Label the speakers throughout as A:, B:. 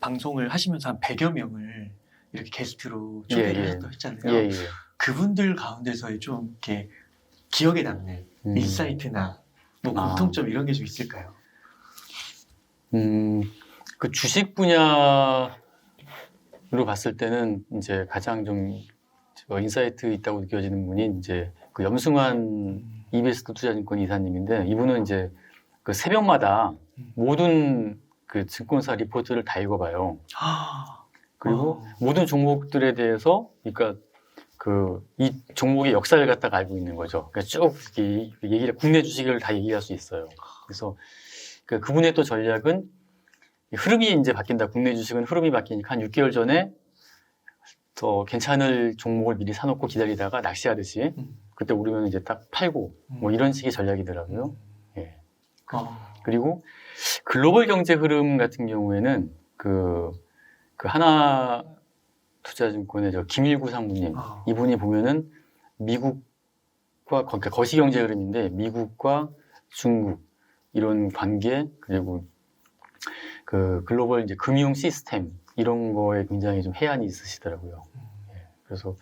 A: 방송을 하시면서 한 100여 명을 이렇게 게스트로
B: 예,
A: 초대를
B: 예.
A: 하셨다고 했잖아요.
B: 예, 예.
A: 그분들 가운데서의 좀 이렇게 기억에 남는 인사이트나 뭐 공통점 이런 게 좀 있을까요?
B: 그 주식 분야로 봤을 때는 이제 가장 좀 인사이트 있다고 느껴지는 분이 이제 그 염승환 EBS 투자증권 이사님인데, 이분은 이제 그 새벽마다 모든 그 증권사 리포트를 다 읽어봐요. 그리고 모든 종목들에 대해서, 그러니까 그 이 종목의 역사를 갖다가 알고 있는 거죠. 그러니까 쭉 이렇게 얘기를, 국내 주식을 다 얘기할 수 있어요. 그래서 그분의 또 전략은 흐름이 이제 바뀐다. 국내 주식은 흐름이 바뀌니까 한 6개월 전에 더 괜찮을 종목을 미리 사놓고 기다리다가 낚시하듯이 그때 오르면 이제 딱 팔고 뭐 이런 식의 전략이더라고요. 예. 그리고 글로벌 경제 흐름 같은 경우에는 그 하나 투자증권의 저 김일구 상무님, 이분이 보면은 미국과, 그러니까 거시경제 흐름인데 미국과 중국 이런 관계, 그리고 그 글로벌 이제 금융 시스템 이런 거에 굉장히 좀 해안이 있으시더라고요. 예. 그래서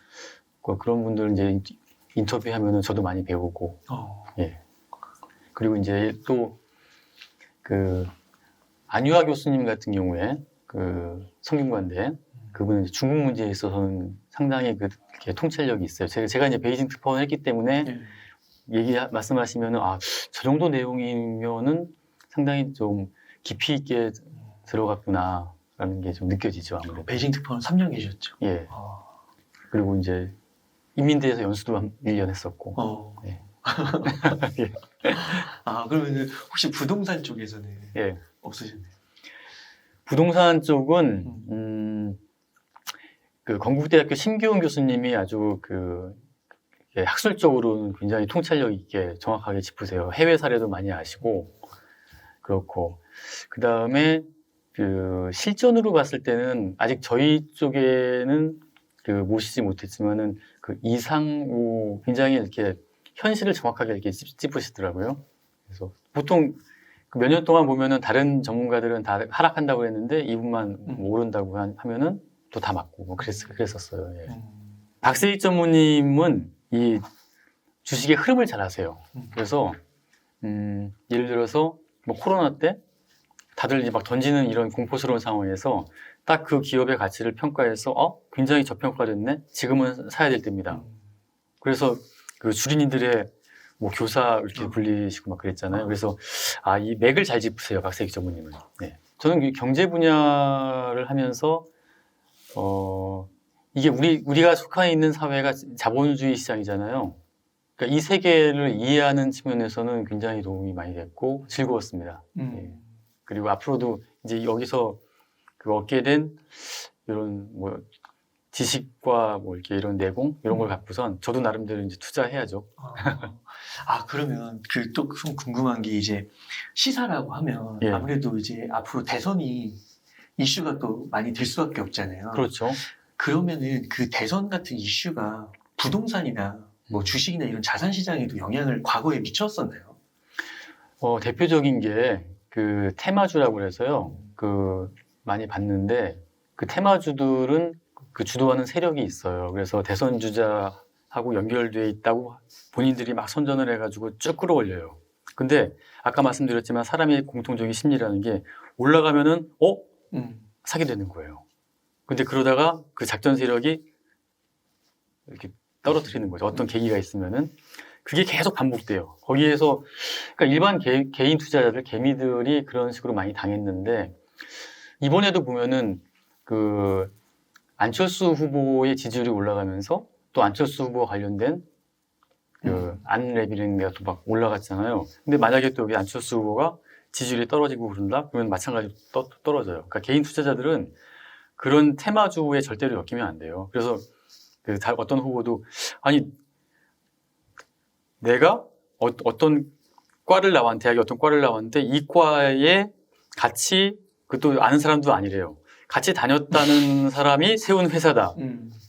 B: 그런 분들 이제 인터뷰하면은 저도 많이 배우고, 예. 그리고 이제 또 그 안유아 교수님 같은 경우에 그 성균관대, 그분은 이제 중국 문제에 있어서는 상당히 이렇게 통찰력이 있어요. 제가 이제 베이징 특파원을 했기 때문에 말씀하시면은 저 정도 내용이면은 상당히 좀 깊이 있게 들어갔구나라는 게 좀 느껴지죠. 아무래도.
A: 베이징 특파원 3년 계셨죠.
B: 예. 그리고 이제 인민대에서 연수도 한 1년 했었고. 예.
A: 예. 그러면은 혹시 부동산 쪽에서는 없으셨나요?
B: 부동산 쪽은 그 건국대학교 신기훈 교수님이 아주 학술적으로는 굉장히 통찰력 있게 정확하게 짚으세요. 해외 사례도 많이 아시고 그렇고, 그 다음에 그 실전으로 봤을 때는 아직 저희 쪽에는 모시지 못했지만은 그 이상우, 굉장히 이렇게 현실을 정확하게 이렇게 짚으시더라고요. 그래서 보통 몇 년 동안 보면은 다른 전문가들은 다 하락한다고 했는데 이분만 오른다고 하면은 또 다 맞고 뭐 그랬었어요. 예. 박세익 전무님은 이 주식의 흐름을 잘 아세요. 그래서 예를 들어서 뭐 코로나 때 다들 이제 막 던지는 이런 공포스러운 상황에서 딱 그 기업의 가치를 평가해서 굉장히 저평가됐네, 지금은 사야 될 때입니다. 그래서 그 주린이들의 뭐 교사 이렇게 불리시고 막 그랬잖아요. 그래서 이 맥을 잘 짚으세요, 박세익 전무님은. 네. 저는 경제 분야를 하면서 이게 우리가 속해 있는 사회가 자본주의 시장이잖아요. 그러니까 이 세계를 이해하는 측면에서는 굉장히 도움이 많이 됐고 즐거웠습니다. 예. 그리고 앞으로도 이제 여기서 얻게 된 이런 뭐 지식과 뭐 이렇게 이런 내공 이런 걸 갖고선 저도 나름대로 이제 투자해야죠.
A: 그러면 또 좀 궁금한 게, 이제 시사라고 하면 아무래도 이제 앞으로 대선이 이슈가 또 많이 될 수밖에 없잖아요.
B: 그렇죠.
A: 그러면은 그 대선 같은 이슈가 부동산이나 뭐 주식이나 이런 자산 시장에도 영향을 과거에 미쳤었나요?
B: 대표적인 게 그 테마주라고 해서요. 많이 봤는데 그 테마주들은 그 주도하는 세력이 있어요. 그래서 대선 주자하고 연결되어 있다고 본인들이 막 선전을 해가지고 쭉 끌어올려요. 근데 아까 말씀드렸지만 사람의 공통적인 심리라는 게 올라가면은 사게 되는 거예요. 근데 그러다가 그 작전 세력이 이렇게 떨어뜨리는 거죠. 어떤 계기가 있으면은 그게 계속 반복돼요. 거기에서 그러니까 일반 개인 투자자들, 개미들이 그런 식으로 많이 당했는데, 이번에도 보면은 그 안철수 후보의 지지율이 올라가면서 또 안철수 후보와 관련된 그 안레빌링가 또 막 올라갔잖아요. 근데 만약에 또 여기 안철수 후보가 지지율이 떨어지고 그런다? 그러면 마찬가지로 떨어져요. 그러니까 개인 투자자들은 그런 테마주에 절대로 엮이면 안 돼요. 그래서 어떤 후보도 내가 어떤 과를 대학에 어떤 과를 나왔는데 이 과에 같이, 그것도 아는 사람도 아니래요. 같이 다녔다는 사람이 세운 회사다.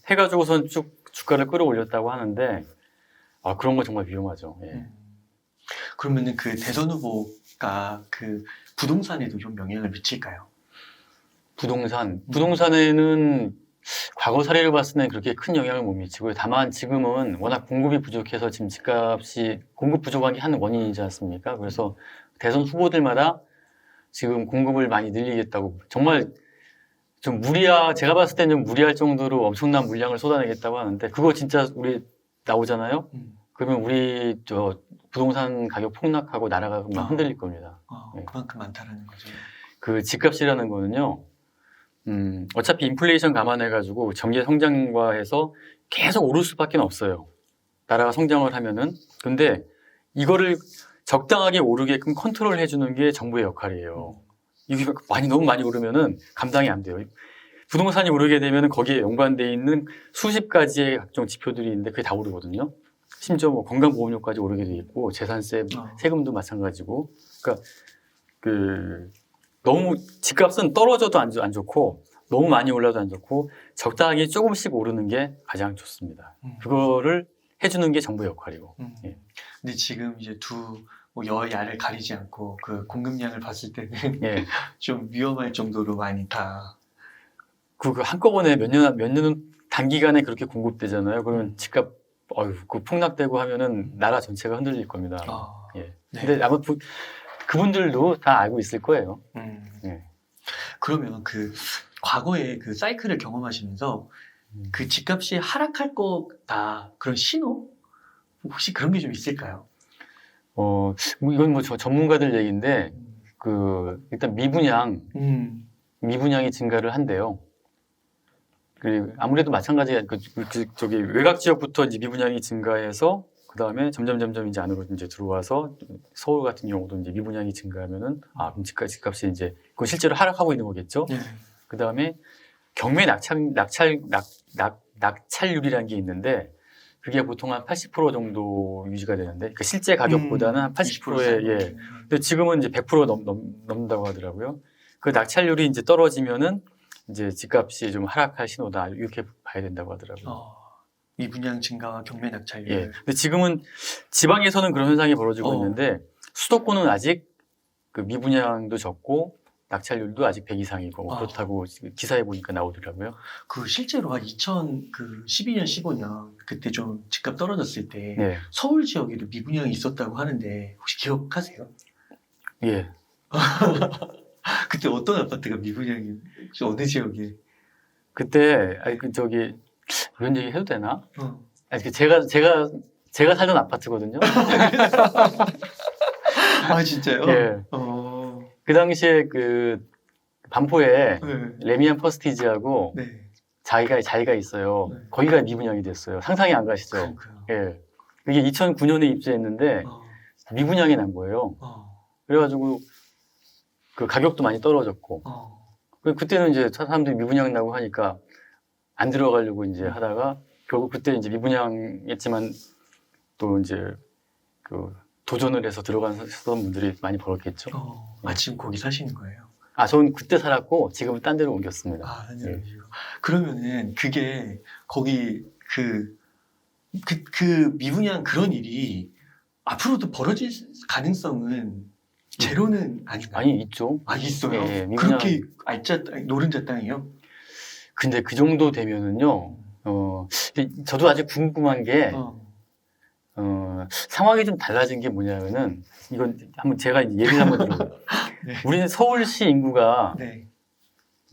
B: 해가지고선 쭉 주가를 끌어올렸다고 하는데, 그런 건 정말 위험하죠. 예.
A: 그러면은 그 대선 후보가 그 부동산에도 좀 영향을 미칠까요?
B: 부동산에는 과거 사례를 봤을 때는 그렇게 큰 영향을 못 미치고요. 다만 지금은 워낙 공급이 부족해서 지금 집값이 공급 부족한 게 한 원인이지 않습니까? 그래서 대선 후보들마다 지금 공급을 많이 늘리겠다고 정말 좀 제가 봤을 때는 좀 무리할 정도로 엄청난 물량을 쏟아내겠다고 하는데 그거 진짜 우리 나오잖아요? 그러면 우리 부동산 가격 폭락하고 나라가 막 흔들릴 겁니다. 네.
A: 그만큼 많다라는 거죠.
B: 그 집값이라는 거는요, 어차피 인플레이션 감안해가지고 경제 성장과해서 계속 오를 수밖에 없어요. 나라가 성장을 하면은. 근데 이거를 적당하게 오르게끔 컨트롤 해주는 게 정부의 역할이에요. 이게 너무 많이 오르면은 감당이 안 돼요. 부동산이 오르게 되면은 거기에 연관되어 있는 수십 가지의 각종 지표들이 있는데 그게 다 오르거든요. 심지어 뭐 건강보험료까지 오르게 돼 있고 재산세, 세금도 마찬가지고. 그러니까 너무 집값은 떨어져도 안 좋고 너무 많이 올라도 안 좋고 적당하게 조금씩 오르는 게 가장 좋습니다. 그거를 해주는 게 정부의 역할이고. 예.
A: 근데 지금 이제 뭐 여야를 가리지 않고 그 공급량을 봤을 때는
B: 예.
A: 좀 위험할 정도로 많이 다.
B: 그 한꺼번에 몇 년 단기간에 그렇게 공급되잖아요. 그러면 집값 그 폭락되고 하면은 나라 전체가 흔들릴 겁니다. 예.
A: 네.
B: 근데 아마 그분들도 다 알고 있을 거예요. 예.
A: 그러면 과거에 그 사이클을 경험하시면서 그 집값이 하락할 거다 그런 신호 혹시 그런 게 좀 있을까요?
B: 뭐 이건 뭐 전문가들 얘기인데 일단 미분양이 증가를 한대요. 그리고 아무래도 마찬가지야. 저기 외곽 지역부터 이제 미분양이 증가해서 그 다음에 점점 이제 안으로 이제 들어와서 서울 같은 경우도 이제 미분양이 증가하면은 그럼 집값이 이제 그건 실제로 하락하고 있는 거겠죠.
A: 네.
B: 그 다음에 경매 낙찰률이라는 게 있는데 그게 보통 한 80% 정도 유지가 되는데 그러니까 실제 가격보다는 한 80%의 예. 근데 지금은 이제 100% 넘는다고 하더라고요. 그 낙찰률이 이제 떨어지면은 이제 집값이 좀 하락할 신호다 이렇게 봐야 된다고 하더라고요.
A: 미분양 증가와 경매 낙찰률.
B: 예. 근데 지금은 지방에서는 그런 현상이 벌어지고 있는데 수도권은 아직 그 미분양도 적고 낙찰률도 아직 100 이상이고 그렇다고 기사에 보니까 나오더라고요.
A: 실제로 한 2012년, 15년 그때 좀 집값 떨어졌을 때
B: 네.
A: 서울 지역에도 미분양이 있었다고 하는데 혹시 기억하세요?
B: 예.
A: 그때 어떤 아파트가 미분양이 어느 지역에?
B: 그때 그런 얘기 해도 되나? 제가 살던 아파트거든요.
A: 진짜요?
B: 예. 그 당시에 반포에
A: 네.
B: 레미안 퍼스티지하고
A: 네.
B: 자기가 있어요.
A: 네.
B: 거기가 미분양이 됐어요. 상상이 안 가시죠? 예. 이게 2009년에 입주했는데 미분양이 난 거예요. 그래가지고 그 가격도 많이 떨어졌고. 그때는 이제 사람들이 미분양 나고 하니까 안 들어가려고 이제 하다가 결국 그때 이제 미분양했지만 또 이제 도전을 해서 들어간 분들이 많이 벌었겠죠.
A: 지금 거기 사시는 거예요?
B: 저는 그때 살았고 지금은 딴 데로 옮겼습니다.
A: 네. 그러면은 그게 거기 그 미분양 그런 일이 앞으로도 벌어질 가능성은 제로는 아닌가요?
B: 아니 있죠.
A: 있어요?
B: 예,
A: 그렇게 노른자 땅이요?
B: 근데 그 정도 되면은요. 저도 아직 궁금한 게 상황이 좀 달라진 게 뭐냐면은 이건 제가 예를 한번 들어볼게요.
A: 네.
B: 우리는 서울시 인구가
A: 네.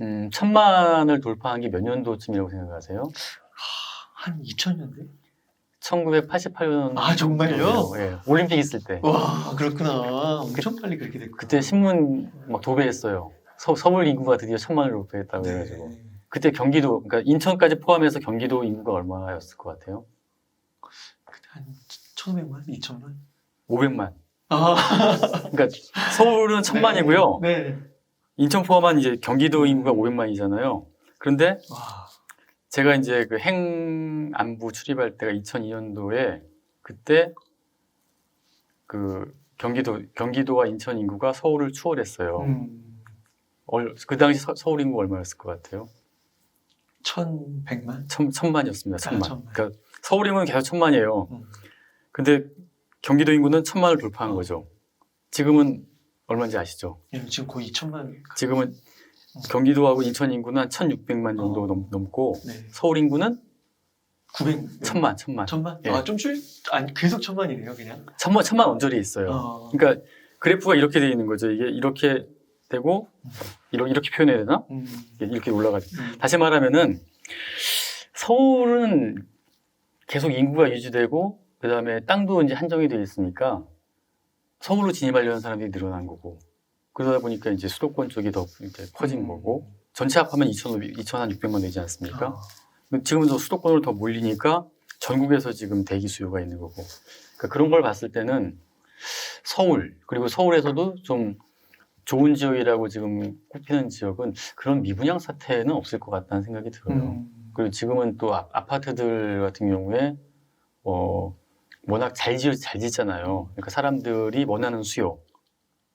B: 1000만을 돌파한 게 몇 년도쯤이라고 생각하세요?
A: 한 2000년대?
B: 1988년.
A: 정말요?
B: 예, 올림픽 있을 때.
A: 와, 그렇구나. 엄청 빨리 그렇게 됐구나.
B: 그때 신문 막 도배했어요. 서울 인구가 드디어 1000만을 돌파했다고 해가지고. 그때 경기도, 그러니까 인천까지 포함해서 경기도 인구가 얼마였을 것 같아요?
A: 그때 한 1500만? 2000만?
B: 500만. 그러니까 서울은 1000만이고요.
A: 네.
B: 인천 포함한 이제 경기도 인구가 500만이잖아요. 그런데 제가 이제 행안부 출입할 때가 2002년도에 그때 경기도와 인천 인구가 서울을 추월했어요. 그 당시 서울 인구 얼마였을 것 같아요?
A: 1100만?
B: 1000만이었습니다. 1000만.
A: 1000만.
B: 그러니까 서울 인구는 계속 1000만이에요. 근데 경기도 인구는 1000만을 돌파한 거죠. 지금은 얼마인지 아시죠?
A: 지금 거의 2000만.
B: 지금은 경기도하고 인천 인구는 한 1,600만 정도 넘고
A: 네.
B: 서울 인구는
A: 900.
B: 1,000만.
A: 천만?
B: 예.
A: 아, 아니, 계속 천만이네요, 그냥.
B: 1,000만 언저리에 있어요. 그러니까 그래프가 이렇게 되어 있는 거죠. 이게 이렇게 되고 이렇게 표현해야 되나? 이렇게 올라가죠. 다시 말하면은 서울은 계속 인구가 유지되고 그다음에 땅도 이제 한정이 되어 있으니까 서울로 진입하려는 사람들이 늘어난 거고 그러다 보니까 이제 수도권 쪽이 더 이제 커진 거고 전체 합하면 2,600만 되지 않습니까? 지금은 더 수도권으로 더 몰리니까 전국에서 지금 대기 수요가 있는 거고 그러니까 그런 걸 봤을 때는 서울 그리고 서울에서도 좀 좋은 지역이라고 지금 꼽히는 지역은 그런 미분양 사태는 없을 것 같다는 생각이 들어요. 그리고 지금은 또 아파트들 같은 경우에 워낙 잘 짓잖아요. 그러니까 사람들이 원하는 수요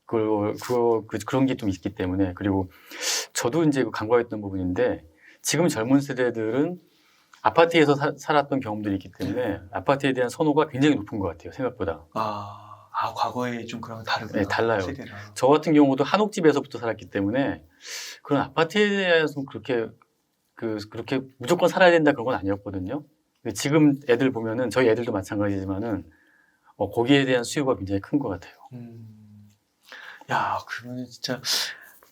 B: 그런 게 좀 있기 때문에 그리고 저도 이제 간과했던 부분인데 지금 젊은 세대들은 아파트에서 살았던 경험들이 있기 때문에 아파트에 대한 선호가 굉장히 높은 것 같아요. 생각보다.
A: 과거에 좀 그런 다르구나.
B: 네, 달라요.
A: 세대랑.
B: 저 같은 경우도 한옥집에서부터 살았기 때문에 그런 아파트에 대해서 그렇게 무조건 살아야 된다 그런 건 아니었거든요. 근데 지금 애들 보면은 저희 애들도 마찬가지지만은 거기에 대한 수요가 굉장히 큰 것 같아요.
A: 야, 그러면 진짜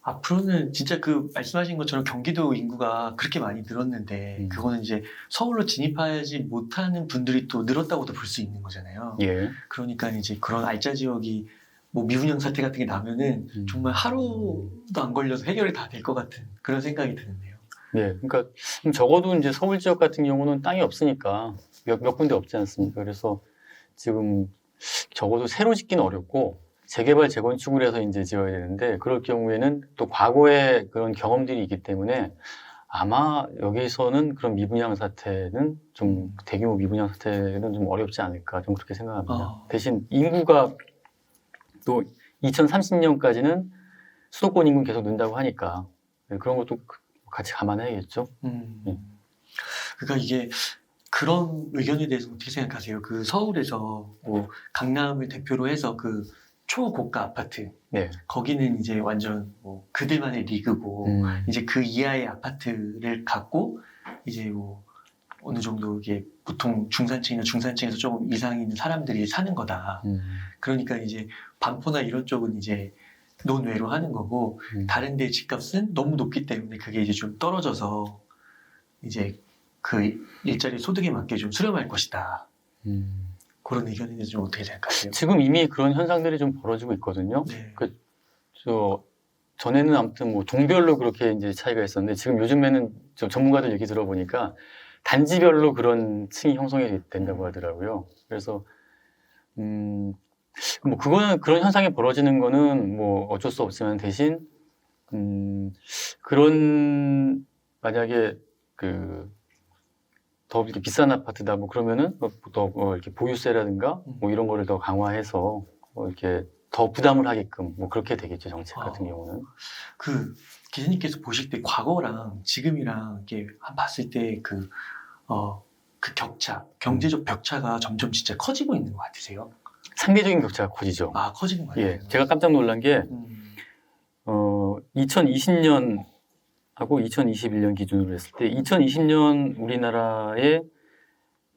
A: 앞으로는 진짜 그 말씀하신 것처럼 경기도 인구가 그렇게 많이 늘었는데 그거는 이제 서울로 진입하지 못하는 분들이 또 늘었다고도 볼 수 있는 거잖아요.
B: 예.
A: 그러니까 이제 그런 알짜 지역이 뭐 미분양 사태 같은 게 나면은 정말 하루도 안 걸려서 해결이 다 될 것 같은 그런 생각이 드는데요.
B: 네, 그러니까 적어도 이제 서울 지역 같은 경우는 땅이 없으니까 몇 군데 없지 않습니까? 그래서 지금 적어도 새로 짓기는 어렵고 재개발 재건축을 해서 이제 지어야 되는데 그럴 경우에는 또 과거에 그런 경험들이 있기 때문에 아마 여기서는 그런 미분양 사태는 좀 대규모 미분양 사태는 좀 어렵지 않을까 좀 그렇게 생각합니다. 대신 인구가 또 2030년까지는 수도권 인구 계속 는다고 하니까 그런 것도 같이 감안해야겠죠.
A: 그러니까 이게 그런 의견에 대해서 어떻게 생각하세요? 그 서울에서 뭐 강남을 대표로 해서 그 초고가 아파트,
B: 네.
A: 거기는 이제 완전 뭐 그들만의 리그고 이제 그 이하의 아파트를 갖고 이제 뭐 어느 정도 이게 보통 중산층이나 중산층에서 조금 이상 있는 사람들이 사는 거다. 그러니까 이제 반포나 이런 쪽은 이제 논외로 하는 거고 다른 데 집값은 너무 높기 때문에 그게 이제 좀 떨어져서 이제 그 일자리 소득에 맞게 좀 수렴할 것이다. 그런 의견에 대해서 좀 어떻게 생각하세요?
B: 지금 이미 그런 현상들이 좀 벌어지고 있거든요.
A: 네.
B: 전에는 아무튼 뭐 동별로 그렇게 이제 차이가 있었는데 지금 요즘에는 좀 전문가들 얘기 들어보니까 단지별로 그런 층이 형성이 된다고 하더라고요. 그래서 뭐 그거는 그런 현상이 벌어지는 거는 뭐 어쩔 수 없지만 대신 그런 만약에 더 이렇게 비싼 아파트다 뭐 그러면은 더 이렇게 보유세라든가 뭐 이런 거를 더 강화해서 이렇게 더 부담을 하게끔 뭐 그렇게 되겠죠 정책 같은 경우는.
A: 그 기자님께서 보실 때 과거랑 지금이랑 이렇게 봤을 때 그 격차, 경제적 벽차가 점점 진짜 커지고 있는 것 같으세요?
B: 상대적인 격차가 커지죠.
A: 커지는 것 같아요.
B: 예, 제가 깜짝 놀란 게 2020년하고 2021년 기준으로 했을 때 2020년 우리나라의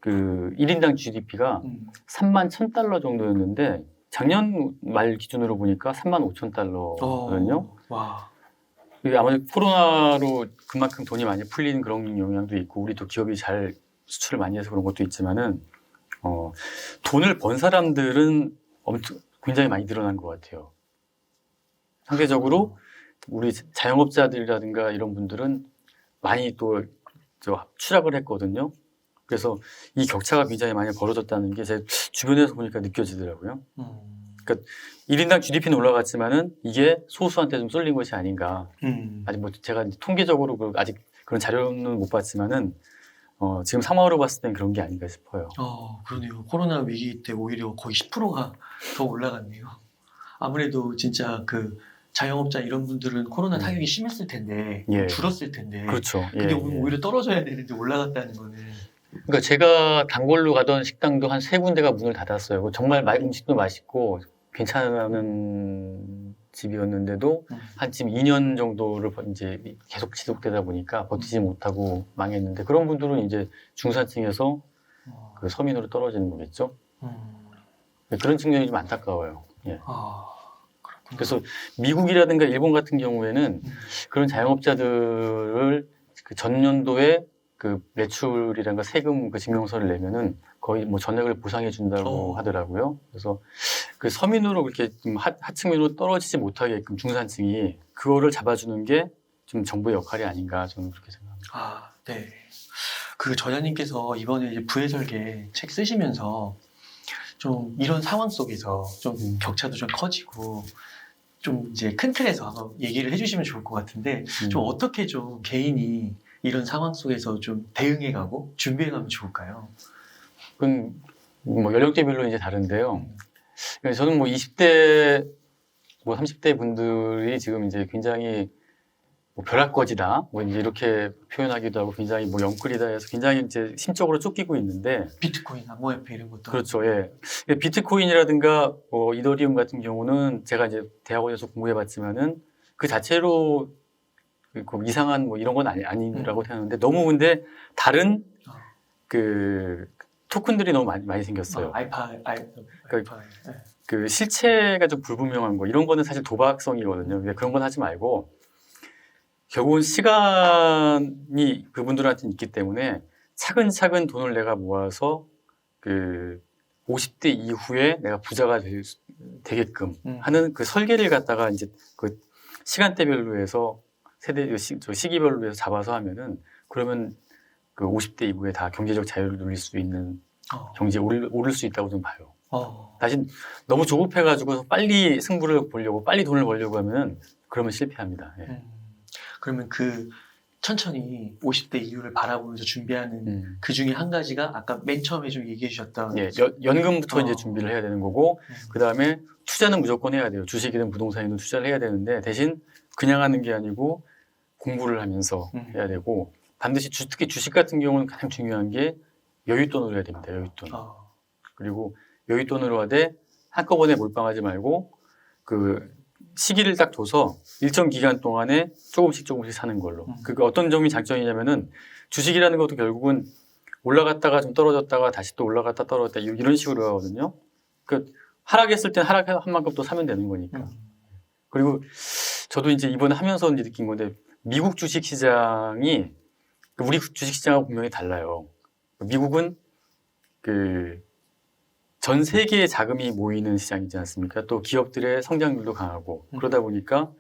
B: 그 1인당 GDP가 31,000달러 정도였는데 작년 말 기준으로 보니까 35,000달러거든요.
A: 와.
B: 이게 아무래도 코로나로 그만큼 돈이 많이 풀리는 그런 영향도 있고 우리도 기업이 잘 수출을 많이 해서 그런 것도 있지만은 돈을 번 사람들은 굉장히 많이 늘어난 것 같아요. 상대적으로 우리 자영업자들이라든가 이런 분들은 많이 또 추락을 했거든요. 그래서 이 격차가 굉장히 많이 벌어졌다는 게 제 주변에서 보니까 느껴지더라고요. 그러니까 1인당 GDP는 올라갔지만은 이게 소수한테 좀 쏠린 것이 아닌가. 아직 뭐 제가 통계적으로 아직 그런 자료는 못 봤지만은 지금 상황으로 봤을 땐 그런 게 아닌가 싶어요.
A: 그러네요. 코로나 위기 때 오히려 거의 10%가 더 올라갔네요. 아무래도 진짜 그 자영업자 이런 분들은 코로나 타격이 심했을 텐데 줄었을 텐데
B: 그렇죠.
A: 근데 오히려 떨어져야 되는데 올라갔다는 거는
B: 그러니까 제가 단골로 가던 식당도 한 3군데가 문을 닫았어요. 정말 음식도 맛있고 괜찮은 집이었는데도 한쯤 2년 정도를 이제 계속 지속되다 보니까 버티지 못하고 망했는데 그런 분들은 이제 중산층에서 그 서민으로 떨어지는 거겠죠. 그런 측면이 좀 안타까워요. 예.
A: 그렇구나.
B: 그래서 미국이라든가 일본 같은 경우에는 그런 자영업자들을 그 전년도에 그 매출이란가 세금 그 증명서를 내면은 거의 뭐 전액을 보상해 준다고 하더라고요. 그래서 그 서민으로 그렇게 좀 하층민으로 떨어지지 못하게끔 중산층이 그거를 잡아주는 게 좀 정부의 역할이 아닌가 저는 그렇게 생각합니다.
A: 네. 그 전현님께서 이번에 이제 부의 설계 책 쓰시면서 좀 이런 상황 속에서 좀 격차도 좀 커지고 좀 이제 큰 틀에서 한번 얘기를 해주시면 좋을 것 같은데 좀 어떻게 좀 개인이 이런 상황 속에서 좀 대응해가고 준비해가면 좋을까요?
B: 그건 뭐 연령대별로 이제 다른데요. 그러니까 저는 뭐 20대, 뭐 30대 분들이 지금 이제 굉장히 뭐 벼락거지다, 뭐 이제 이렇게 표현하기도 하고 굉장히 뭐 영끌이다 해서 굉장히 이제 심적으로 쫓기고 있는데
A: 비트코인, 암호화폐 이런 것도
B: 그렇죠. 예. 비트코인이라든가 뭐 이더리움 같은 경우는 제가 이제 대학원에서 공부해봤지만은 그 자체로 그 이상한 뭐 이런 건 아니라고 생각하는데 너무 근데 다른 그 토큰들이 너무 많이 생겼어요.
A: 알파,
B: 그 실체가 좀 불분명한 거 이런 거는 사실 도박성이거든요. 근데 그런 건 하지 말고 결국은 시간이 그분들한테 있기 때문에 차근차근 돈을 내가 모아서 그 50대 이후에 내가 부자가 되게끔 하는 그 설계를 갖다가 이제 그 시간대별로 해서 시기별로 해서 잡아서 하면은 그러면 그 50대 이후에 다 경제적 자유를 누릴 수 있는 경제에 오를 수 있다고 좀 봐요. 다시 너무 조급해가지고 빨리 승부를 보려고 빨리 돈을 벌려고 하면은 그러면 실패합니다. 예.
A: 그러면 그 천천히 50대 이후를 바라보면서 준비하는 그 중에 한 가지가 아까 맨 처음에 좀 얘기해 주셨던
B: 예, 연금부터 이제 준비를 해야 되는 거고 그 다음에 투자는 무조건 해야 돼요. 주식이든 부동산이든 투자를 해야 되는데 대신 그냥 하는 게 아니고 공부를 하면서 해야 되고 반드시 특히 주식 같은 경우는 가장 중요한 게 여윳돈으로 해야 됩니다. 여윳돈. 그리고 여윳돈으로 하되 한꺼번에 몰빵하지 말고 그 시기를 딱 둬서 일정 기간 동안에 조금씩 사는 걸로. 그 어떤 점이 장점이냐면은 주식이라는 것도 결국은 올라갔다가 좀 떨어졌다가 다시 또 올라갔다 떨어졌다 이런 식으로 하거든요. 그 하락했을 땐 하락한 만큼 또 사면 되는 거니까. 그리고 저도 이제 이번에 하면서 이제 느낀 건데 미국 주식 시장이 우리 주식 시장하고 분명히 달라요. 미국은 그 전 세계의 자금이 모이는 시장이지 않습니까? 또 기업들의 성장률도 강하고 그러다 보니까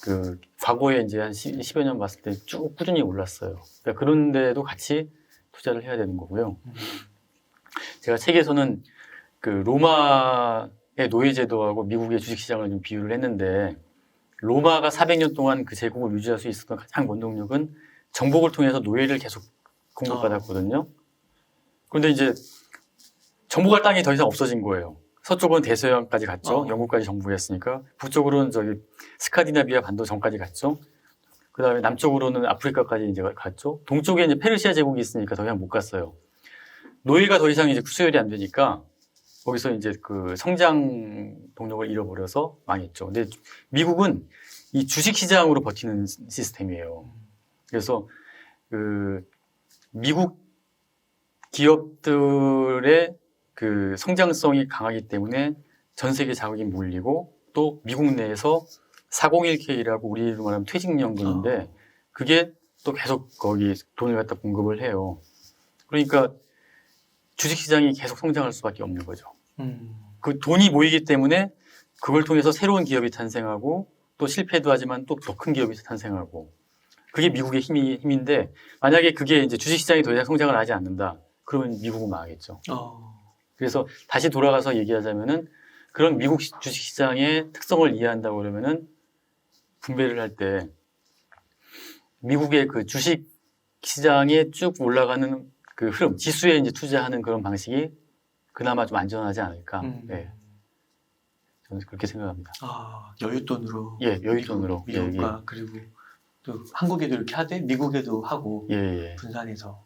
B: 그 과거에 이제 한 10여 년 봤을 때 쭉 꾸준히 올랐어요. 그러니까 그런데도 같이 투자를 해야 되는 거고요. 제가 책에서는 그 로마의 노예제도하고 미국의 주식시장을 좀 비유를 했는데 로마가 400년 동안 그 제국을 유지할 수 있었던 가장 원동력은 정복을 통해서 노예를 계속 공급받았거든요. 그런데 이제 정복할 땅이 더 이상 없어진 거예요. 서쪽은 대서양까지 갔죠. 영국까지 정복했으니까. 북쪽으로는 저기 스카디나비아 반도 전까지 갔죠. 그 다음에 남쪽으로는 아프리카까지 이제 갔죠. 동쪽에 이제 페르시아 제국이 있으니까 더 이상 못 갔어요. 노예가 더 이상 이제 수혈이 안 되니까 거기서 이제 그 성장 동력을 잃어버려서 망했죠. 근데 미국은 이 주식 시장으로 버티는 시스템이에요. 그래서 그 미국 기업들의 그 성장성이 강하기 때문에 전 세계 자국이 몰리고 또 미국 내에서 401k라고 우리로 말하면 퇴직연금인데 그게 또 계속 거기 돈을 갖다 공급을 해요. 그러니까 주식시장이 계속 성장할 수밖에 없는 거죠. 그 돈이 모이기 때문에 그걸 통해서 새로운 기업이 탄생하고 또 실패도 하지만 또 더 큰 기업이 탄생하고 그게 미국의 힘인데 만약에 그게 이제 주식시장이 더 이상 성장을 하지 않는다. 그러면 미국은 망하겠죠. 그래서 다시 돌아가서 얘기하자면은 그런 미국 주식시장의 특성을 이해한다고 그러면은 분배를 할 때 미국의 그 주식시장에 쭉 올라가는 그 흐름, 지수에 이제 투자하는 그런 방식이 그나마 좀 안전하지 않을까. 네. 저는 그렇게 생각합니다.
A: 여윳돈으로.
B: 예, 여윳돈으로.
A: 미국과 그리고 또 한국에도 이렇게 하되 미국에도 하고 분산해서.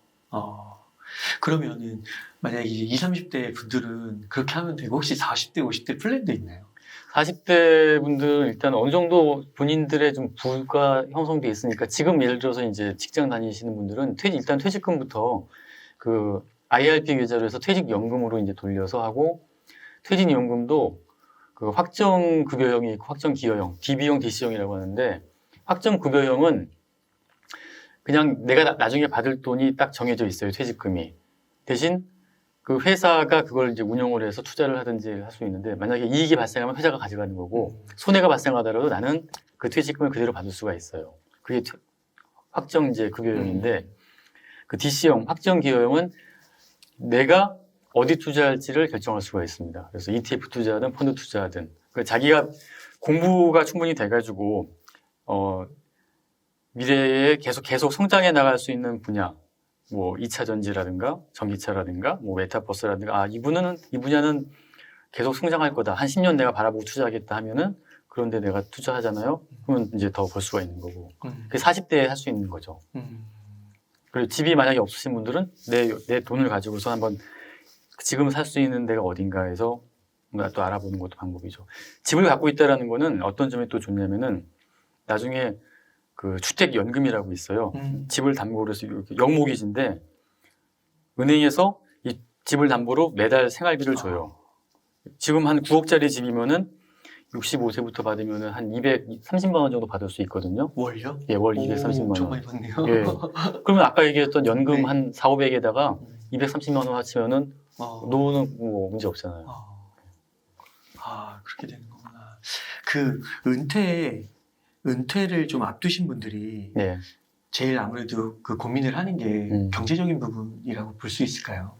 A: 그러면은 만약에 이제 20, 30대 분들은 그렇게 하면 되고 혹시 40대, 50대 플랜도 있나요?
B: 40대 분들은 일단 어느 정도 본인들의 좀 부가 형성돼 있으니까 지금 예를 들어서 이제 직장 다니시는 분들은 일단 퇴직금부터 그 IRP 계좌로 해서 퇴직연금으로 이제 돌려서 하고 퇴직연금도 그 확정급여형이 있고 확정기여형, DB형, DC형이라고 하는데 확정급여형은 그냥 내가 나중에 받을 돈이 딱 정해져 있어요. 퇴직금이. 대신 그 회사가 그걸 이제 운영을 해서 투자를 하든지 할 수 있는데 만약에 이익이 발생하면 회사가 가져가는 거고 손해가 발생하더라도 나는 그 퇴직금을 그대로 받을 수가 있어요. 그게 확정 이제 급여형인데 그 DC형, 확정기여형은 내가 어디 투자할지를 결정할 수가 있습니다. 그래서 ETF 투자든 펀드 투자든 자기가 공부가 충분히 돼가지고 미래에 계속 성장해 나갈 수 있는 분야, 뭐 2차 전지라든가 전기차라든가 뭐 메타버스라든가 이 분야는 계속 성장할 거다. 한 10년 내가 바라보고 투자하겠다 하면은 그런데 내가 투자하잖아요. 그러면 이제 더 벌 수가 있는 거고. 그게 40대에 할 수 있는 거죠. 그리고 집이 만약에 없으신 분들은 내 돈을 가지고서 한번 지금 살 수 있는 데가 어딘가 해서 또 알아보는 것도 방법이죠. 집을 갖고 있다라는 거는 어떤 점이 또 좋냐면은 나중에 그 주택연금이라고 있어요. 집을 담보로 해서 영목이진데 은행에서 이 집을 담보로 매달 생활비를 줘요. 지금 한 9억짜리 집이면은 65세부터 받으면은 한 230만 원 정도 받을 수 있거든요.
A: 월요?
B: 예, 월 230만 원.
A: 엄청 많이 받네요.
B: 예. 그러면 아까 얘기했던 연금
A: 네.
B: 한 4, 500에다가 230만 원 합치면은 노후는 뭐 문제 없잖아요.
A: 그렇게 되는 거구나. 그 은퇴를 좀 앞두신 분들이
B: 네.
A: 제일 아무래도 그 고민을 하는 게 경제적인 부분이라고 볼 수 있을까요?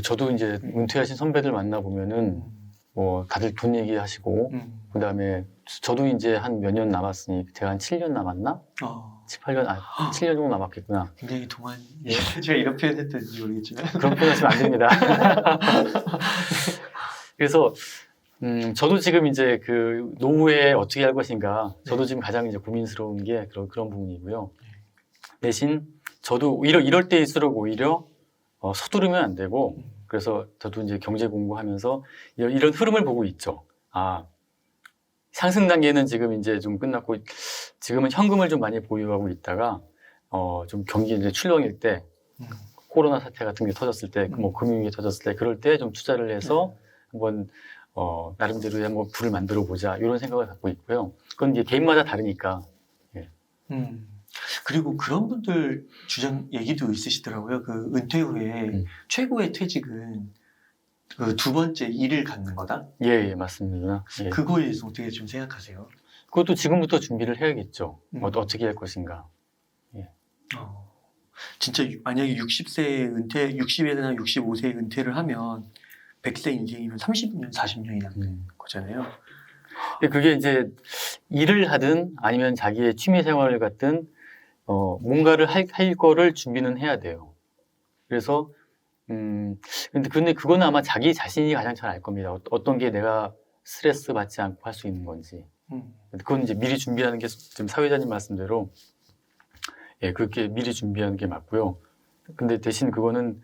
B: 저도 이제 은퇴하신 선배들 만나보면은 뭐 다들 돈 얘기하시고 그 다음에 저도 이제 한 몇 년 남았으니 제가 한 7년 남았나? 7, 8년, 7년 정도 남았겠구나.
A: 굉장히 동안, 제가 이런 표현 했는지 모르겠지만.
B: 그런 표현 하시면 안 됩니다. 그래서, 저도 지금 이제 그 노후에 어떻게 할 것인가, 저도 지금 가장 이제 고민스러운 게 그런 부분이고요. 대신 저도 이럴 때일수록 오히려 서두르면 안 되고, 그래서 저도 이제 경제 공부하면서 이런 흐름을 보고 있죠. 상승 단계는 지금 이제 좀 끝났고, 지금은 현금을 좀 많이 보유하고 있다가, 좀 경기 이제 출렁일 때, 코로나 사태 같은 게 터졌을 때, 뭐 금융위기 터졌을 때, 그럴 때 좀 투자를 해서 한번, 나름대로의 한번 부를 만들어 보자, 이런 생각을 갖고 있고요. 그건 이제 개인마다 다르니까. 예.
A: 그리고 그런 분들 얘기도 있으시더라고요. 그 은퇴 후에 최고의 퇴직은 그 두 번째 일을 갖는 거다?
B: 예, 맞습니다. 예.
A: 그거에 대해서 어떻게 좀 생각하세요?
B: 그것도 지금부터 준비를 해야겠죠. 어떻게 할 것인가. 예.
A: 진짜 만약에 60세나 65세에 은퇴를 하면 100세 인생이면 30년, 40년이 남는 거잖아요.
B: 근데 그게 이제 일을 하든 아니면 자기의 취미 생활을 갖든 뭔가를 할 거를 준비는 해야 돼요. 그래서 근데 그거는 아마 자기 자신이 가장 잘 알 겁니다. 어떤 게 내가 스트레스 받지 않고 할 수 있는 건지. 그건 이제 미리 준비하는 게 지금 사회자님 말씀대로 그렇게 미리 준비하는 게 맞고요. 근데 대신 그거는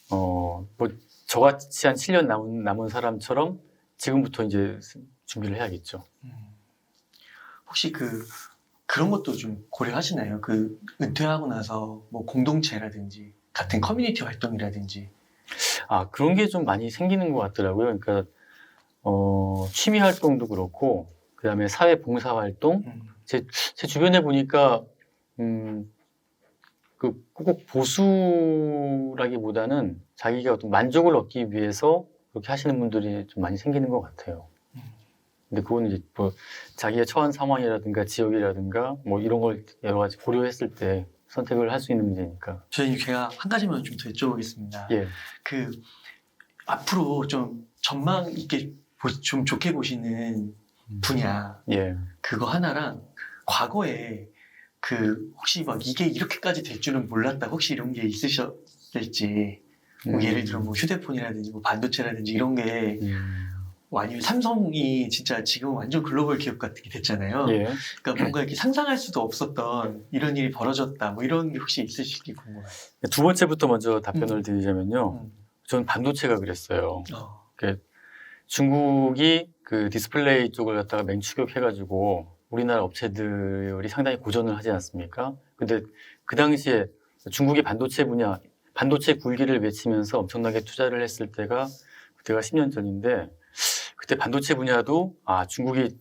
B: 뭐 저같이 한 7년 남은 사람처럼 지금부터 이제 준비를 해야겠죠.
A: 혹시 그런 것도 좀 고려하시나요? 그 은퇴하고 나서 뭐 공동체라든지 같은 커뮤니티 활동이라든지.
B: 그런 게 좀 많이 생기는 것 같더라고요. 그러니까 취미 활동도 그렇고 그다음에 사회 봉사 활동. 제 주변에 보니까 꼭 보수라기보다는 자기가 어떤 만족을 얻기 위해서 그렇게 하시는 분들이 좀 많이 생기는 것 같아요. 근데 그건 이제 뭐 자기가 처한 상황이라든가 지역이라든가 뭐 이런 걸 여러 가지 고려했을 때 선택을 할 수 있는 문제니까.
A: 제가 한 가지만 좀 더 여쭤보겠습니다.
B: 예.
A: 앞으로 좀 전망 있게 좀 좋게 보시는 분야.
B: 예.
A: 그거 하나랑 과거에 혹시 막 이게 이렇게까지 될 줄은 몰랐다. 혹시 이런 게 있으셨을지. 뭐 예를 들어 뭐 휴대폰이라든지 뭐 반도체라든지 이런 게 아니면 삼성이 진짜 지금 완전 글로벌 기업 같게 됐잖아요.
B: 예.
A: 그러니까 뭔가 이렇게 상상할 수도 없었던 이런 일이 벌어졌다. 뭐 이런 게 혹시 있으실지 궁금해요.
B: 두 번째부터 먼저 답변을 드리자면요. 저는 반도체가 그랬어요. 중국이 그 디스플레이 쪽을 갖다가 맹추격해가지고 우리나라 업체들이 상당히 고전을 하지 않습니까? 근데 그 당시에 중국의 반도체 분야, 반도체 굴기를 외치면서 엄청나게 투자를 했을 때가 그때가 10년 전인데 그때 반도체 분야도 중국이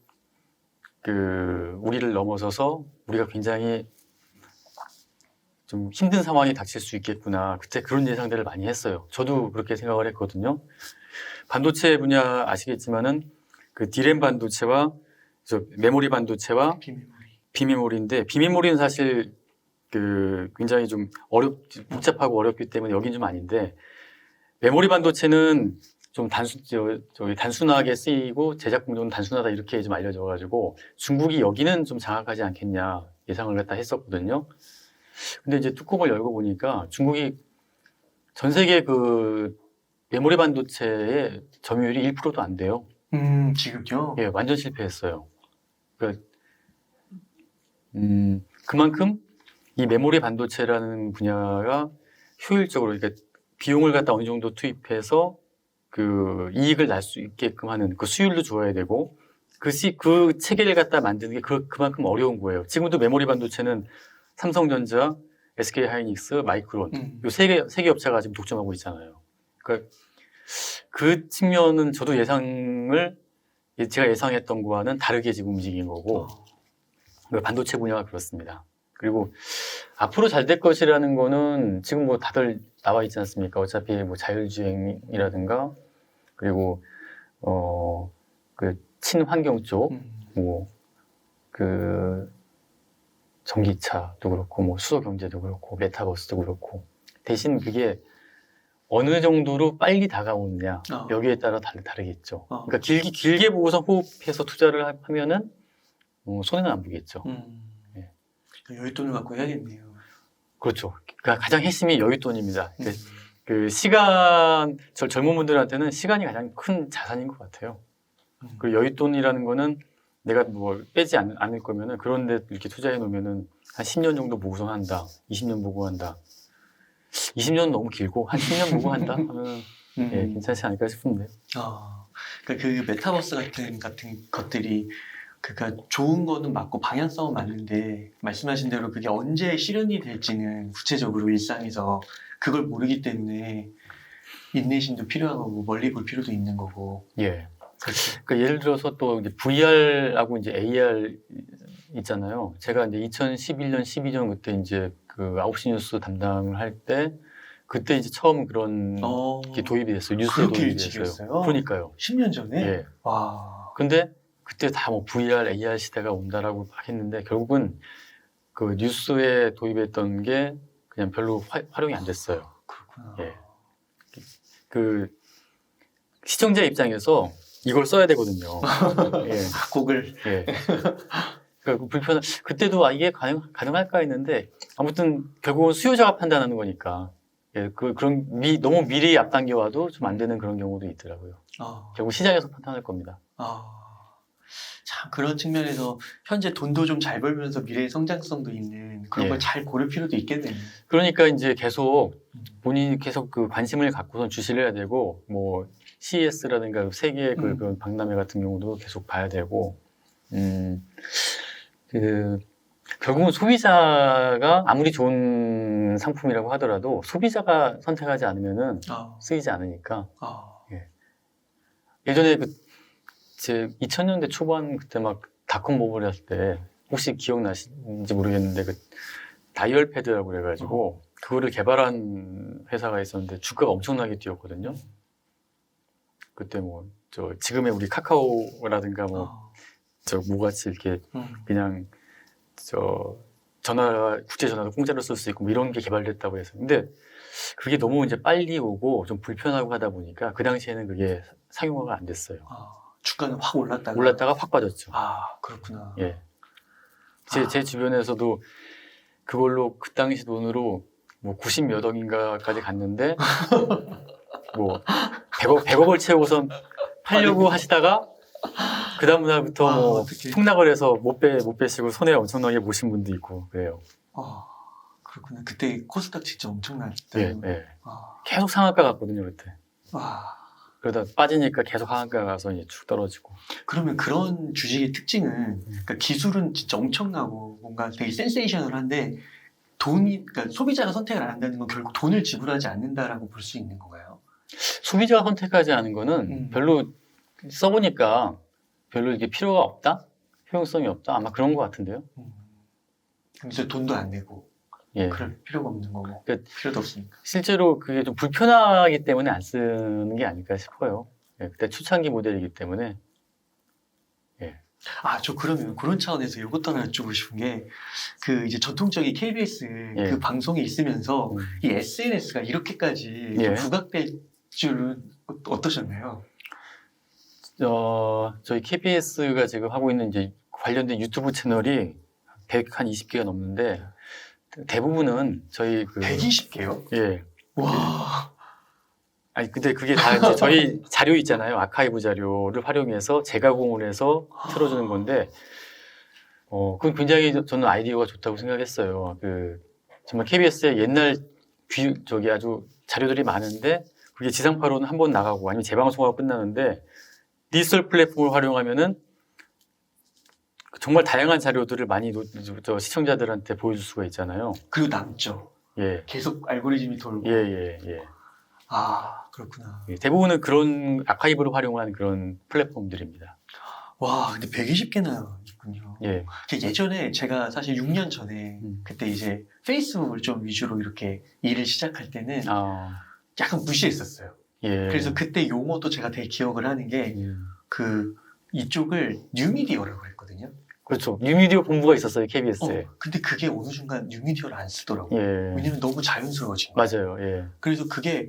B: 그 우리를 넘어서서 우리가 굉장히 좀 힘든 상황이 닥칠 수 있겠구나. 그때 그런 예상들을 많이 했어요. 저도 그렇게 생각을 했거든요. 반도체 분야 아시겠지만은 그 디램 반도체와 메모리 반도체와 비메모리인데 비메모리는 사실 그 굉장히 좀 복잡하고 어렵기 때문에 여긴 좀 아닌데 메모리 반도체는 좀 단순하게 쓰이고 제작 공정은 단순하다 이렇게 좀 알려져가지고 중국이 여기는 좀 장악하지 않겠냐 예상을 갖다 했었거든요. 근데 이제 뚜껑을 열고 보니까 중국이 전 세계 그 메모리 반도체의 점유율이 1%도 안 돼요.
A: 지금요?
B: 예, 완전 실패했어요. 그러니까 그만큼 이 메모리 반도체라는 분야가 효율적으로 그러니까 비용을 갖다 어느 정도 투입해서 그 이익을 날 수 있게끔 하는 그 수율도 좋아야 되고 그 체계를 갖다 만드는 게 그만큼 어려운 거예요. 지금도 메모리 반도체는 삼성전자, SK 하이닉스, 마이크론 이 세 개 업체가 지금 독점하고 있잖아요. 그러니까 그 측면은 저도 제가 예상했던 거와는 다르게 지금 움직인 거고 반도체 분야가 그렇습니다. 그리고 앞으로 잘 될 것이라는 거는 지금 뭐 다들 나와 있지 않습니까? 어차피 뭐 자율주행이라든가 그리고 그 친환경 쪽 뭐 그 전기차도 그렇고 뭐 수소 경제도 그렇고 메타버스도 그렇고 대신 그게 어느 정도로 빨리 다가오느냐 여기에 따라 다르겠죠. 그러니까 길게 보고서 호흡해서 투자를 하면은 손해는 안 보겠죠. 예.
A: 여윳돈을 갖고 해야겠네요.
B: 그렇죠. 그러니까 가장 핵심이 여윳돈입니다. 그 시간, 젊은 분들한테는 시간이 가장 큰 자산인 것 같아요. 그리고 여윳돈이라는 거는 내가 뭐 빼지 않을 거면은 그런데 이렇게 투자해 놓으면은 한 10년 정도 보고서 한다. 20년 보고 한다. 20년은 너무 길고 한 10년 보고 한다 하면 예, 괜찮지 않을까 싶은데.
A: 그러니까 그 메타버스 같은 것들이 그러니까 좋은 거는 맞고 방향성은 맞는데 말씀하신 대로 그게 언제 실현이 될지는 구체적으로 일상에서 그걸 모르기 때문에 인내심도 필요하고 멀리 볼 필요도 있는 거고.
B: 예. 그러니까 예를 들어서 또 이제 VR하고 이제 AR 있잖아요. 제가 이제 2011년, 12년 그때 이제 그 9시 뉴스 담당을 할 때 그때 이제 처음 그런 게 도입이 됐어요. 뉴스에 도입이 됐어요. 그러니까요.
A: 10년 전에?
B: 예.
A: 와.
B: 근데 그때 다 뭐 VR, AR 시대가 온다라고 막 했는데 결국은 그 뉴스에 도입했던 게 그냥 별로 활용이 안 됐어요.
A: 그렇구나.
B: 예. 그 시청자 입장에서 이걸 써야 되거든요. 예.
A: 곡을.
B: 예. 그러니까 불편한 그때도 이게 가능할까 했는데 아무튼 결국은 수요자가 판단하는 거니까 예, 그런 너무 미리 앞당겨 와도 좀 안 되는 그런 경우도 있더라고요. 결국 시장에서 판단할 겁니다.
A: 참 그런 측면에서 현재 돈도 좀 잘 벌면서 미래의 성장성도 있는 그런 걸 잘 고를 필요도 있겠네요.
B: 그러니까 이제 계속 본인이 계속 그 관심을 갖고선 주시를 해야 되고 뭐 CES라든가 세계 그런 박람회 같은 경우도 계속 봐야 되고 결국은 소비자가 아무리 좋은 상품이라고 하더라도 소비자가 선택하지 않으면은 쓰이지 않으니까. 예. 예전에 제 2000년대 초반 그때 막 닷컴 버블 할 때 혹시 기억나시는지 모르겠는데 그 다이얼 패드라고 그래가지고 그거를 개발한 회사가 있었는데 주가가 엄청나게 뛰었거든요. 그때 뭐 지금의 우리 카카오라든가 뭐같이 이렇게 그냥 국제 전화도 공짜로 쓸 수 있고 뭐 이런 게 개발됐다고 해서 근데 그게 너무 이제 빨리 오고 좀 불편하고 하다 보니까 그 당시에는 그게 상용화가 안 됐어요.
A: 주가는 확 올랐다가
B: 확 빠졌죠.
A: 그렇구나.
B: 예. 제 주변에서도 그걸로 그 당시 돈으로 뭐 90 몇 억인가까지 갔는데 뭐 100억을 채우고선 팔려고 하시다가 그 다음 날부터 뭐 폭락을 해서 못 빼시고 손해 엄청나게 보신 분도 있고 그래요.
A: 그렇구나. 그때 코스닥 진짜 엄청났다.
B: 예. 계속 상한가 갔거든요 그때. 그러다 빠지니까 계속 하한가 가서 이제 쭉 떨어지고.
A: 그러면 그런 주식의 특징은 그러니까 기술은 진짜 엄청나고 뭔가 되게 센세이셔널한데 그러니까 소비자가 선택을 안 한다는 건 결국 돈을 지불하지 않는다라고 볼 수 있는 건가요?
B: 소비자가 선택하지 않은 거는 별로 써보니까 별로 이게 필요가 없다? 효용성이 없다? 아마 그런 것 같은데요.
A: 그래서 돈도 안 내고
B: 예.
A: 그럴 필요가 없는 거고
B: 그러니까
A: 필요도 없으니까.
B: 실제로 그게 좀 불편하기 때문에 안 쓰는 게 아닐까 싶어요. 예, 그때 초창기 모델이기 때문에.
A: 저 그러면 그런 차원에서 이것도 하나 여쭤보고 싶은 게 그 이제 전통적인 KBS
B: 예.
A: 그 방송에 있으면서
B: 음.
A: 이 SNS가 이렇게까지
B: 예.
A: 부각될 줄은 어떠셨나요?
B: 저희 KBS가 지금 하고 있는 이제 관련된 유튜브 채널이 120개가 넘는데 대부분은 저희
A: 120개요?
B: 예.
A: 와.
B: 아니 근데 그게 다 이제 저희 자료 있잖아요. 아카이브 자료를 활용해서 재가공을 해서 틀어주는 건데, 그건 굉장히 저는 아이디어가 좋다고 생각했어요. 정말 KBS의 옛날 아주 자료들이 많은데 그게 지상파로는 한 번 나가고 아니면 재방송하고 끝나는데 디지털 플랫폼을 활용하면은 정말 다양한 자료들을 많이 시청자들한테 보여줄 수가 있잖아요.
A: 그리고 남죠.
B: 예.
A: 계속 알고리즘이 돌고.
B: 예.
A: 그렇구나.
B: 예, 대부분은 그런 아카이브를 활용한 그런 플랫폼들입니다.
A: 와, 근데 120개나 있군요.
B: 예.
A: 예전에 제가 사실 6년 전에 그때 이제 페이스북을 좀 위주로 이렇게 일을 시작할 때는 약간 무시했었어요.
B: 예.
A: 그래서 그때 용어도 제가 되게 기억을 하는 게 이쪽을 뉴미디어라고 했거든요.
B: 그렇죠. 뉴미디어 본부가 있었어요, KBS에.
A: 근데 그게 어느 순간 뉴미디어를 안 쓰더라고요.
B: 예.
A: 왜냐면 너무 자연스러워진 거예요.
B: 맞아요. 예.
A: 그래서 그게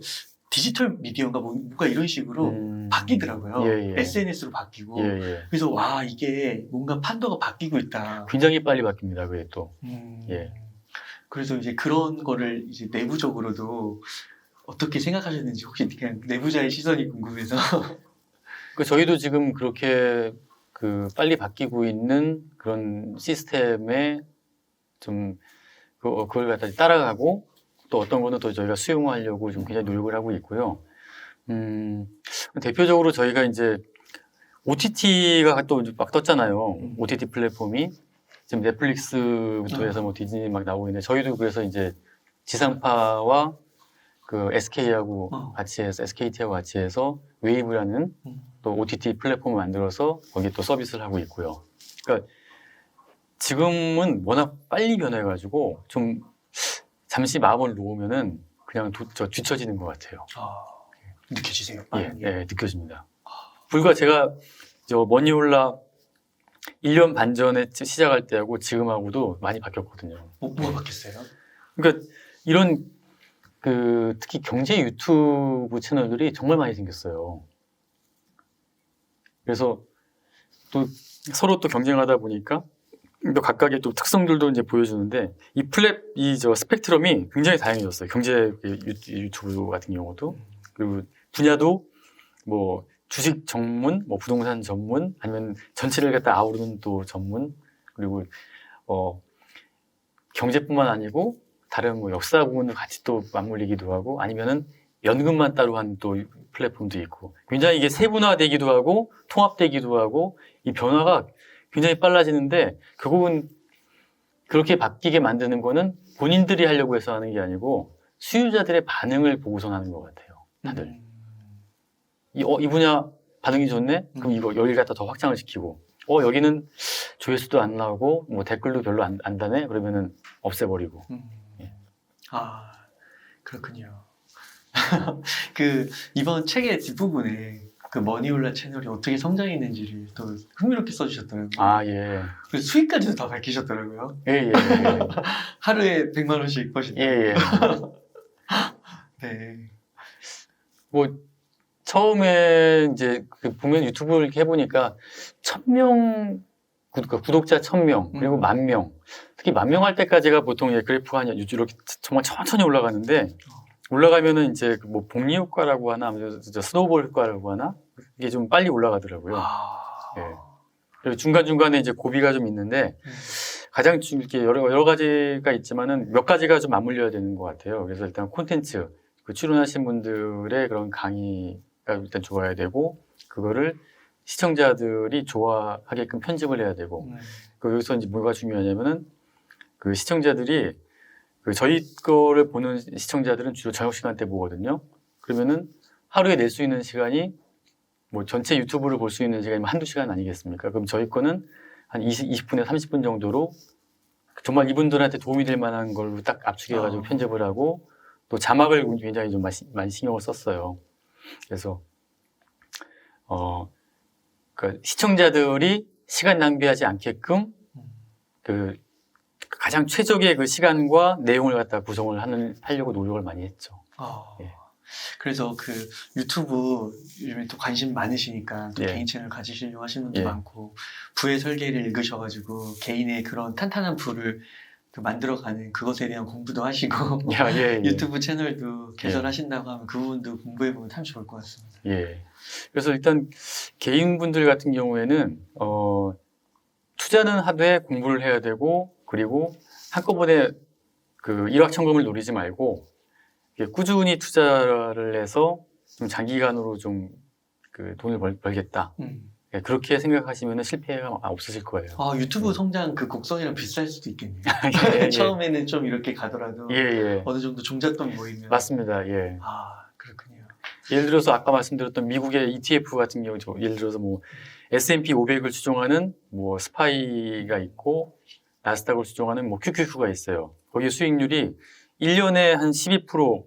A: 디지털 미디어인가 뭔가 이런 식으로 바뀌더라고요.
B: 예.
A: SNS로 바뀌고.
B: 예.
A: 그래서 와, 이게 뭔가 판도가 바뀌고 있다.
B: 굉장히 빨리 바뀝니다, 그게 또. 예.
A: 그래서 이제 그런 거를 이제 내부적으로도 어떻게 생각하셨는지 혹시 그냥 내부자의 시선이 궁금해서.
B: 저희도 지금 그렇게 빨리 바뀌고 있는 그런 시스템에 좀 그걸 갖다 따라가고 또 어떤 거는 또 저희가 수용하려고 좀 굉장히 노력을 하고 있고요. 대표적으로 저희가 이제 OTT가 또 막 떴잖아요. OTT 플랫폼이 지금 넷플릭스부터 해서 뭐 디즈니 막 나오고 있는데 저희도 그래서 이제 지상파와 SK하고 같이 해서 SKT하고 같이 해서 웨이브라는 또 OTT 플랫폼을 만들어서 거기에 또 서비스를 하고 있고요. 그러니까 지금은 워낙 빨리 변해가지고 좀 잠시 마음을 놓으면은 그냥 뒤처지는 것 같아요.
A: 느껴지세요?
B: 예, 느껴집니다. 불과 제가 머니홀라 1년 반 전에 시작할 때하고 지금하고도 많이 바뀌었거든요.
A: 뭐가 바뀌었어요?
B: 그러니까 이런 특히 경제 유튜브 채널들이 정말 많이 생겼어요. 그래서 또 서로 또 경쟁하다 보니까 또 각각의 또 특성들도 이제 보여주는데 스펙트럼이 굉장히 다양해졌어요. 경제 유튜브 같은 경우도 그리고 분야도 뭐 주식 전문, 뭐 부동산 전문, 아니면 전체를 갖다 아우르는 또 전문, 그리고 경제뿐만 아니고 다른 뭐 역사 부분을 같이 또 맞물리기도 하고 아니면은 연금만 따로 한 또 플랫폼도 있고 굉장히 이게 세분화되기도 하고 통합되기도 하고 이 변화가 굉장히 빨라지는데 결국은 그렇게 바뀌게 만드는 거는 본인들이 하려고 해서 하는 게 아니고 수요자들의 반응을 보고서 하는 것 같아요. 다들 이 분야 반응이 좋네? 그럼 이거 여기 갖다 더 확장을 시키고 여기는 조회수도 안 나오고 뭐 댓글도 별로 안 다네? 그러면은 없애버리고
A: 그렇군요. 이번 책의 뒷부분에 머니홀라 채널이 어떻게 성장했는지를 또 흥미롭게 써주셨더라고요.
B: 예.
A: 그래서 수익까지도 다 밝히셨더라고요.
B: 예.
A: 하루에 100만 원씩 버신다.
B: 예.
A: 네.
B: 뭐 처음에 이제 보면 유튜브를 이렇게 해보니까 1000명 구독자 1000명 그리고 10,000명 특히 10,000명 할 때까지가 보통 그래프가 이렇게 정말 천천히 올라가는데 올라가면은 이제 뭐 복리 효과라고 하나 스노우볼 효과라고 하나 이게 좀 빨리 올라가더라고요. 예. 그리고 중간중간에 이제 고비가 좀 있는데 가장 이렇게 여러 가지가 있지만은 몇 가지가 좀 맞물려야 되는 것 같아요. 그래서 일단 콘텐츠 출연하신 분들의 그런 강의 일단 좋아야 되고 그거를 시청자들이 좋아하게끔 편집을 해야 되고 여기서 이제 뭐가 중요하냐면은 그 시청자들이 그 저희 거를 보는 시청자들은 주로 저녁 시간대 보거든요. 그러면은 하루에 낼 수 있는 시간이 뭐 전체 유튜브를 볼 수 있는 시간이 한두 시간 아니겠습니까? 그럼 저희 거는 한 20분에서 30분 정도로 정말 이분들한테 도움이 될 만한 걸로 딱 압축해가지고 편집을 하고 또 자막을 굉장히 좀 많이 신경을 썼어요. 그래서 그 시청자들이 시간 낭비하지 않게끔 그 가장 최적의 그 시간과 내용을 갖다 구성을 하려고 노력을 많이 했죠. 예.
A: 그래서 그 유튜브 요즘에 또 관심 많으시니까 또
B: 예.
A: 개인 채널 가지시려고 하시는 분도
B: 예.
A: 많고 부의 설계를 읽으셔가지고 개인의 그런 탄탄한 부를 또 만들어가는 그것에 대한 공부도 하시고
B: 예.
A: 유튜브 채널도 개설하신다고 하면 그 부분도 공부해보면 참 좋을 것 같습니다.
B: 예. 그래서 일단 개인분들 같은 경우에는 투자는 하되 공부를 해야 되고 그리고 한꺼번에 그 일확천금을 노리지 말고 꾸준히 투자를 해서 좀 장기간으로 좀 그 돈을 벌겠다. 그렇게 생각하시면 실패가 없으실 거예요.
A: 유튜브 성장 그 곡선이랑 비쌀 수도 있겠네요.
B: 예.
A: 처음에는 좀 이렇게 가더라도
B: 예.
A: 어느 정도 종잣돈 모이면
B: 맞습니다. 예.
A: 그렇군요.
B: 예를 들어서 아까 말씀드렸던 미국의 ETF 같은 경우, 예를 들어서 뭐 S&P 500을 추종하는 뭐 스파이가 있고 나스닥을 추종하는 뭐 QQQ가 있어요. 거기에 수익률이 1년에 한 12%,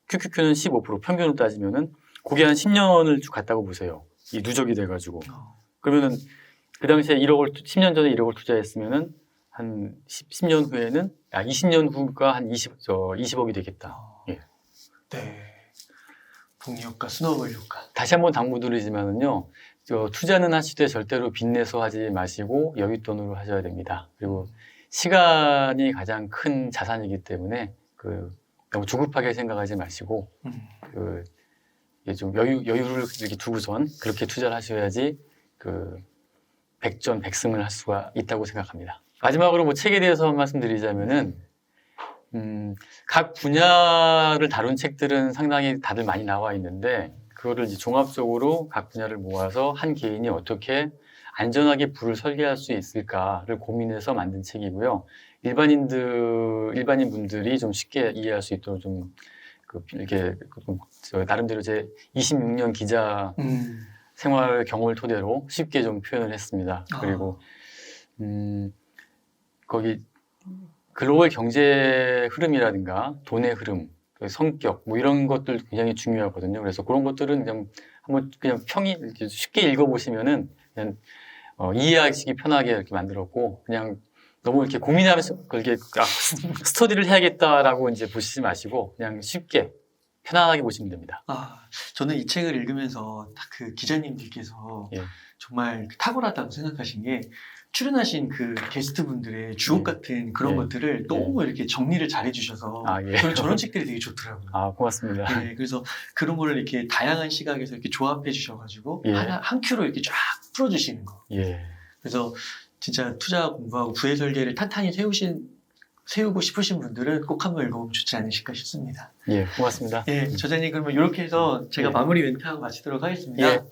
B: QQQ는 15%, 평균으로 따지면은 그게 한 10년을 쭉 갔다고 보세요. 이 누적이 돼가지고. 그러면은 그 당시에 10년 전에 1억을 투자했으면은 한 10년 후에는 20년 후가 한 20억이 되겠다. 예.
A: 네. 복리 효과, 스노우볼 효과.
B: 다시 한번 당부드리지만은요, 투자는 하시되 절대로 빚내서 하지 마시고 여윳돈으로 하셔야 됩니다. 그리고 시간이 가장 큰 자산이기 때문에 너무 조급하게 생각하지 마시고 좀 여유를 이렇게 두고선 그렇게 투자를 하셔야지 백전백승을 할 수가 있다고 생각합니다. 마지막으로 뭐 책에 대해서 말씀드리자면은 각 분야를 다룬 책들은 상당히 다들 많이 나와 있는데 그거를 이제 종합적으로 각 분야를 모아서 한 개인이 어떻게 안전하게 부를 설계할 수 있을까를 고민해서 만든 책이고요. 일반인 분들이 좀 쉽게 이해할 수 있도록 좀 이렇게 나름대로 제 26년 기자 생활 경험을 토대로 쉽게 좀 표현을 했습니다. 그리고 거기 글로벌 경제 흐름이라든가 돈의 흐름, 성격 뭐 이런 것들 굉장히 중요하거든요. 그래서 그런 것들은 그냥 쉽게 읽어보시면은 그냥 이해하시기 편하게 이렇게 만들었고 그냥 너무 이렇게 고민하면서 이렇게 스터디를 해야겠다라고 이제 보시지 마시고 그냥 쉽게 편안하게 보시면 됩니다.
A: 저는 이 책을 읽으면서 딱 그 기자님들께서 정말 탁월하다고 생각하신 게 출연하신 그 게스트분들의 주옥 같은 그런 것들을 너무 이렇게 정리를 잘 해주셔서 저는 저런 책들이 되게 좋더라고요.
B: 고맙습니다.
A: 그래서 그런 거를 이렇게 다양한 시각에서 이렇게 조합해 주셔가지고 한 큐로 이렇게 쫙 풀어주시는 거. 그래서 진짜 투자 공부하고 부의 설계를 탄탄히 세우고 싶으신 분들은 꼭 한번 읽어보면 좋지 않으실까 싶습니다.
B: 고맙습니다.
A: 저자님 그러면 이렇게 해서 제가 마무리 멘트하고 마치도록 하겠습니다.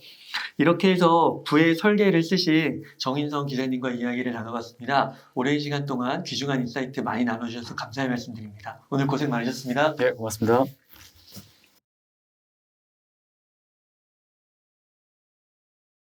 A: 이렇게 해서 부의 설계를 쓰신 정인성 기자님과 이야기를 나눠봤습니다. 오랜 시간 동안 귀중한 인사이트 많이 나눠주셔서 감사의 말씀드립니다. 오늘 고생 많으셨습니다.
B: 고맙습니다.